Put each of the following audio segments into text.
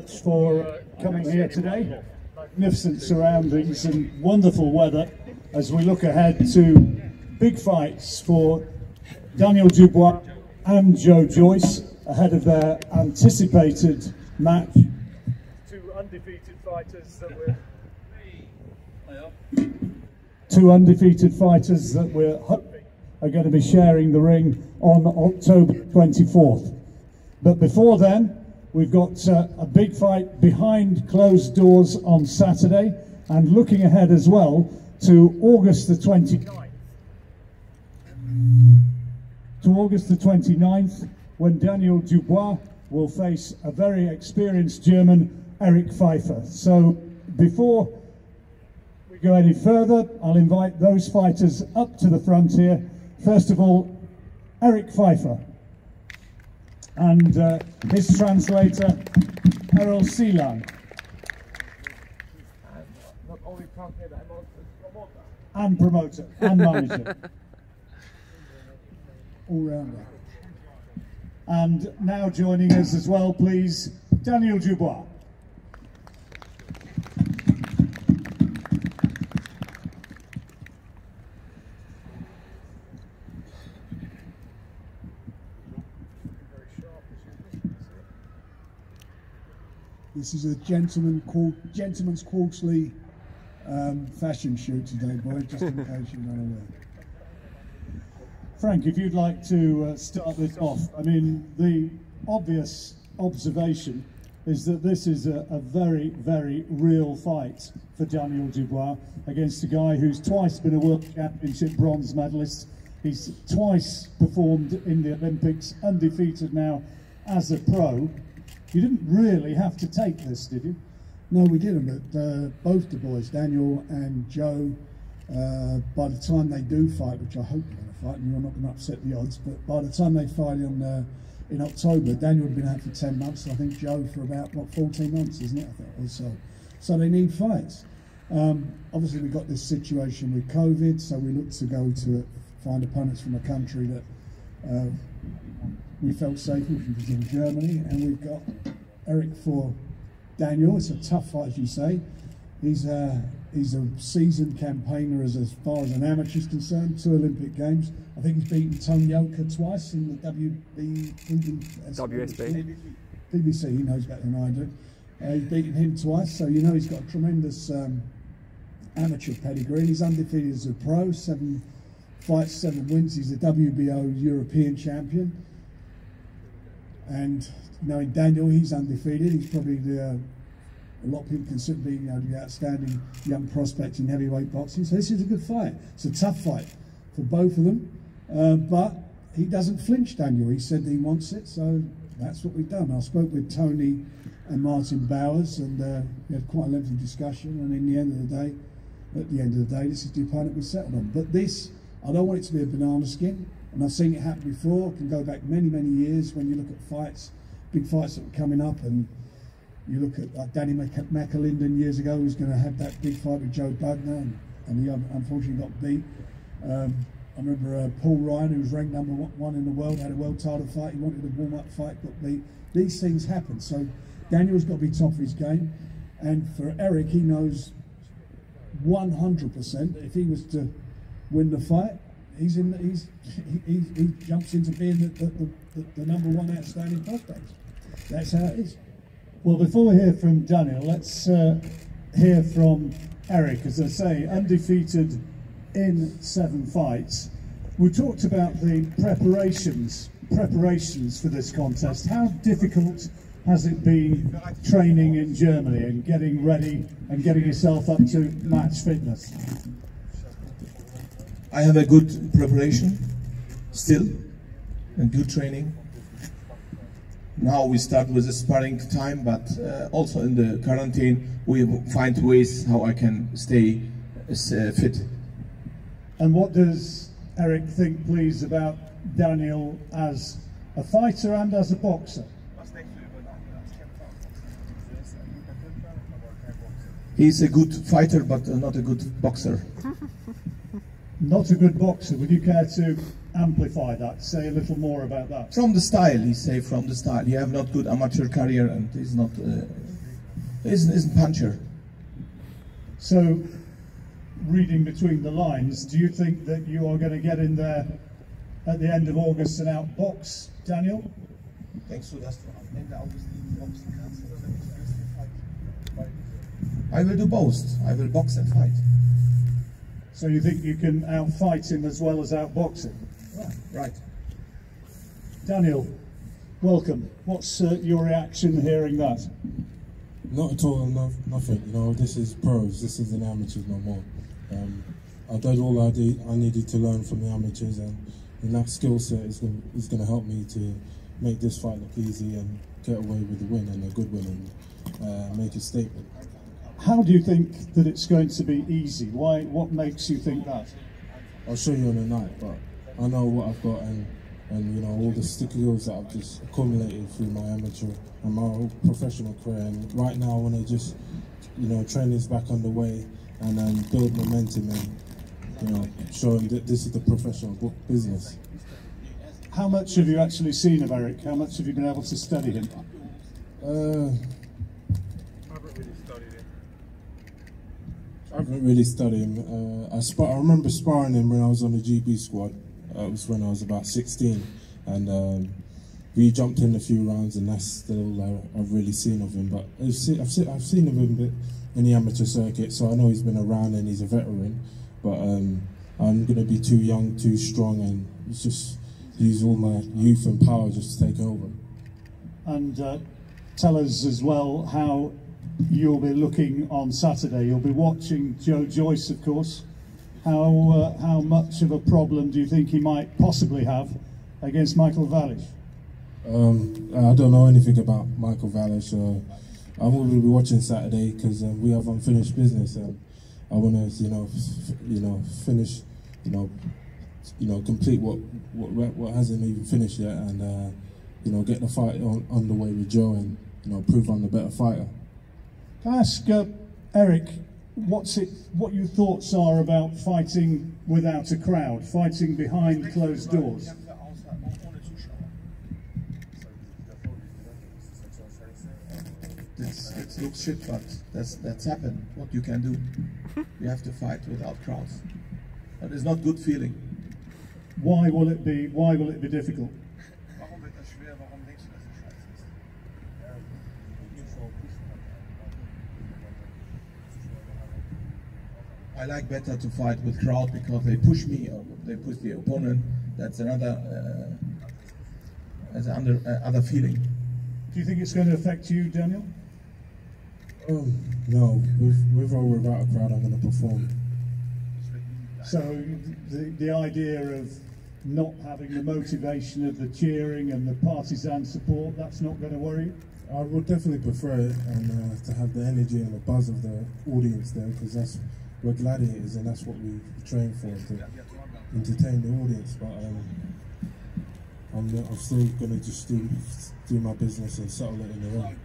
much for coming here today. Magnificent surroundings and wonderful weather as we look ahead to big fights for Daniel Dubois and Joe Joyce ahead of their anticipated match. Two undefeated fighters that we're hoping are going to be sharing the ring on October 24th. But before then, we've got a big fight behind closed doors on Saturday, and looking ahead as well to August the 29th. When Daniel Dubois will face a very experienced German, Erik Pfeifer. So before we go any further, I'll invite those fighters up to the front here. First of all, Erik Pfeifer and his translator, Errol Seelan. Not only translator, I'm also promoter. And promoter, and manager. All-rounder. And now joining us as well, please, Daniel Dubois. This is a gentleman's quarterly fashion shoot today, boy, just in case you're not aware. Frank, if you'd like to start this off, I mean, the obvious observation is that this is a very, very real fight for Daniel Dubois against a guy who's twice been a World Championship bronze medalist. He's twice performed in the Olympics, undefeated now as a pro. You didn't really have to take this, did you? No, we didn't, but both the boys, Daniel and Joe, by the time they do fight, which I hope they're going to fight, and you're not going to upset the odds, but by the time they fight in October, Daniel had been out for 10 months, and I think Joe for about, 14 months, isn't it? I think, or so. So they need fights. Obviously, we got this situation with COVID, so we looked to go to find opponents from a country that we felt safe, which was in Germany, and we've got Erik for Daniel. It's a tough fight, as you say. He's a seasoned campaigner as far as an amateur is concerned. 2 Olympic Games. I think he's beaten Tony Yoka twice in the BBC. He knows better than I do. He's beaten him twice, so you know he's got a tremendous amateur pedigree. He's undefeated as a pro. 7 fights, 7 wins. He's a WBO European champion. And knowing Daniel, he's undefeated. He's probably a lot of people consider being the outstanding young prospect in heavyweight boxing. So this is a good fight. It's a tough fight for both of them, but he doesn't flinch, Daniel. He said he wants it, so that's what we've done. I spoke with Tony and Martin Bowers, and we had quite a lengthy discussion. And at the end of the day, this is the opponent we settled on. But this, I don't want it to be a banana skin. And I've seen it happen before. It can go back many, many years when you look at fights, big fights that were coming up, and you look at Danny McAlinden years ago, who was going to have that big fight with Joe Bugner, and he unfortunately got beat. I remember Paul Ryan, who was ranked #1 in the world, had a world title fight. He wanted a warm-up fight, got beat. These things happen. So Daniel's got to be top of his game. And for Erik, he knows 100% if he was to win the fight, he jumps into being the #1 outstanding prospect. That's how it is. Well, before we hear from Daniel, let's hear from Erik. As I say, undefeated in 7 fights. We talked about the preparations for this contest. How difficult has it been training in Germany and getting ready and getting yourself up to match fitness? I have a good preparation still and good training. Now we start with the sparring time, but also in the quarantine we find ways how I can stay fit. And what does Erik think, please, about Daniel as a fighter and as a boxer? He's a good fighter, but not a good boxer. Not a good boxer. Would you care to amplify that, say a little more about that? From the style, he say, from the style. He have not good amateur career and he's not Isn't puncher. So, reading between the lines, do you think that you are going to get in there at the end of August and outbox Daniel? Denkst du, dass du am Ende August boxen kannst? I will do both. I will box and fight. So you think you can outfight him as well as outbox him? Right. Daniel, welcome. What's your reaction hearing that? Not at all, nothing. You know, this is pros, this is an amateurs no more. I did all I needed to learn from the amateurs, and that skill set is going to help me to make this fight look easy and get away with the win, and a good win, and make a statement. How do you think that it's going to be easy? Why? What makes you think that? I'll show you on the night, but I know what I've got, and you know, all the skills that I've just accumulated through my amateur and my whole professional career. And right now I want to just, you know, training's back underway and build momentum and, you know, showing that this is the professional business. How much have you actually seen of Erik? How much have you been able to study him? I haven't really studied him. I remember sparring him when I was on the GB squad. It was when I was about 16, and we jumped in a few rounds, and that's all I've really seen of him. But I've seen of him a bit in the amateur circuit, so I know he's been around and he's a veteran. But I'm going to be too young, too strong, and just use all my youth and power just to take over. And tell us as well how you'll be looking on Saturday. You'll be watching Joe Joyce, of course. How much of a problem do you think he might possibly have against Michael Valish? I don't know anything about Michael Valish. I will be watching Saturday because we have unfinished business, and I want to, finish, complete what hasn't even finished yet, and get the fight underway with Joe, and prove I'm the better fighter. Can I ask Erik, what your thoughts are about fighting without a crowd, fighting behind closed doors? It looks shit, but that's happened. What you can do, you have to fight without crowds. But it's not good feeling. Why will it be difficult? I like better to fight with crowd because they push me or they push the opponent. That's another other feeling. Do you think it's going to affect you, Daniel? No, with or without a crowd, I'm going to perform. So the idea of not having the motivation of the cheering and the partisan support, that's not going to worry you? I would definitely prefer it, and to have the energy and the buzz of the audience there, because we're gladiators and that's what we train for, to entertain the audience. But I'm still going to just do my business and settle it in the ring.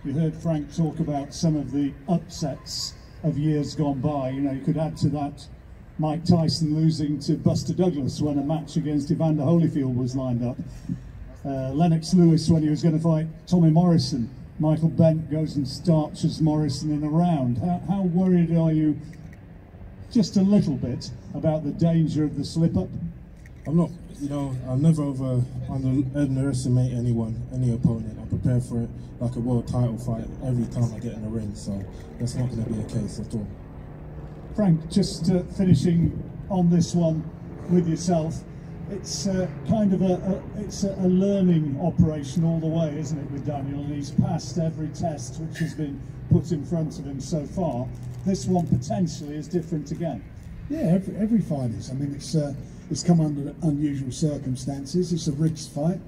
You heard Frank talk about some of the upsets of years gone by. You could add to that Mike Tyson losing to Buster Douglas when a match against Evander Holyfield was lined up. Lennox Lewis when he was going to fight Tommy Morrison. Michael Bent goes and starches Morrison in a round. How worried are you, just a little bit, about the danger of the slip-up? I'm not, I'll never underestimate any opponent. I prepare for it like a world title fight every time I get in the ring, so that's not going to be a case at all. Frank, just finishing on this one with yourself, it's kind of a learning operation all the way, isn't it, with Daniel? And he's passed every test which has been put in front of him so far. This one potentially is different again. Yeah, every fight is. I mean, it's come under unusual circumstances. It's a risk fight,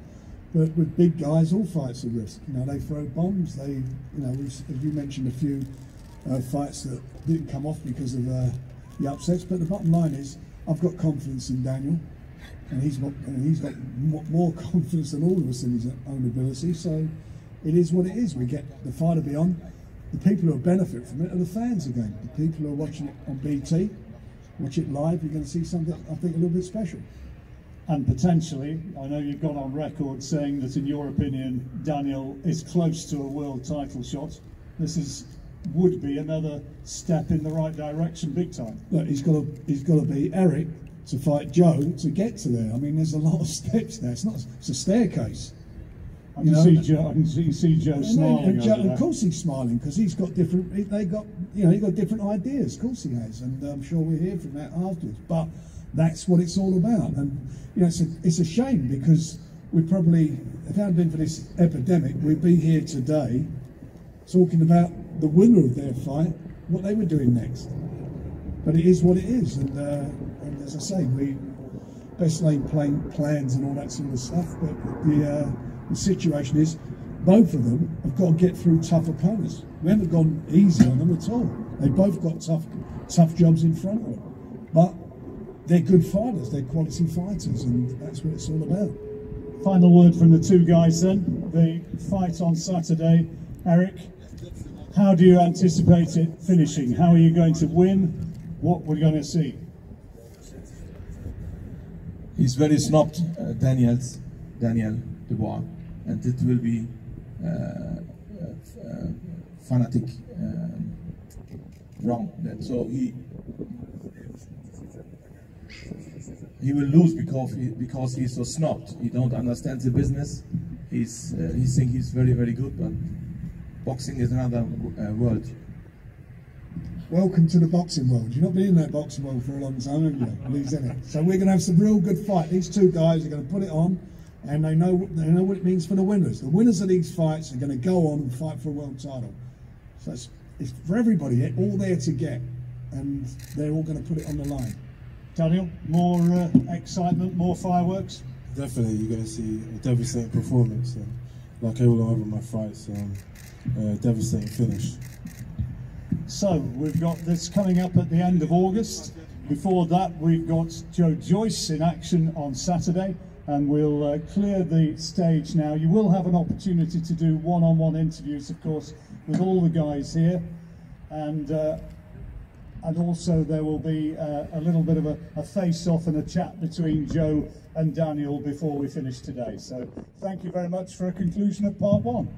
but with big guys, all fights are risk. They throw bombs. They, as you mentioned, a few fights that didn't come off because of the upsets. But the bottom line is, I've got confidence in Daniel, and he's got more confidence than all of us in his own ability. So it is what it is. We get the fight to be on. The people who benefit from it are the fans again. The people who are watching it on BT, watch it live. You're going to see something, I think, a little bit special. And potentially, I know you've gone on record saying that, in your opinion, Daniel is close to a world title shot. would be another step in the right direction, big time. Look, he's got to be Erik to fight Joe to get to there. I mean, there's a lot of steps there. It's a staircase. I can see Joe smiling. Of course, he's smiling because he's got different. He got different ideas. Of course, he has, and I'm sure we'll hear from that afterwards. But that's what it's all about, and it's a shame because we probably, if it hadn't been for this epidemic, we'd be here today talking about the winner of their fight, what they were doing next. But it is what it is, and as I say, we best laid plans and all that sort of stuff. But the situation is, both of them have got to get through tough opponents. We haven't gone easy on them at all. They both got tough jobs in front of them. But they're good fighters, they're quality fighters, and that's what it's all about. Final word from the two guys then. The fight on Saturday, Erik, how do you anticipate it finishing? How are you going to win? What we're going to see? He's very snobbed, Daniel Dubois, and it will be fanatic wrong. So he will lose because he's so snobbed. He don't understand the business. He thinks he's very, very good, but boxing is another world. Welcome to the boxing world. You've not been in that boxing world for a long time, have you? Lee's in it. So we're going to have some real good fight. These two guys are going to put it on, and they know what it means for the winners. The winners of these fights are going to go on and fight for a world title. So it's for everybody. They're all there to get, and they're all going to put it on the line. Daniel, more excitement, more fireworks? Definitely, you're going to see a devastating performance, and like all over my fights, devastating finish. So we've got this coming up at the end of August. Before that, we've got Joe Joyce in action on Saturday, and we'll clear the stage now. You will have an opportunity to do one-on-one interviews, of course, with all the guys here, and also there will be a little bit of a face-off and a chat between Joe and Daniel before we finish today. So thank you very much for a conclusion of part one.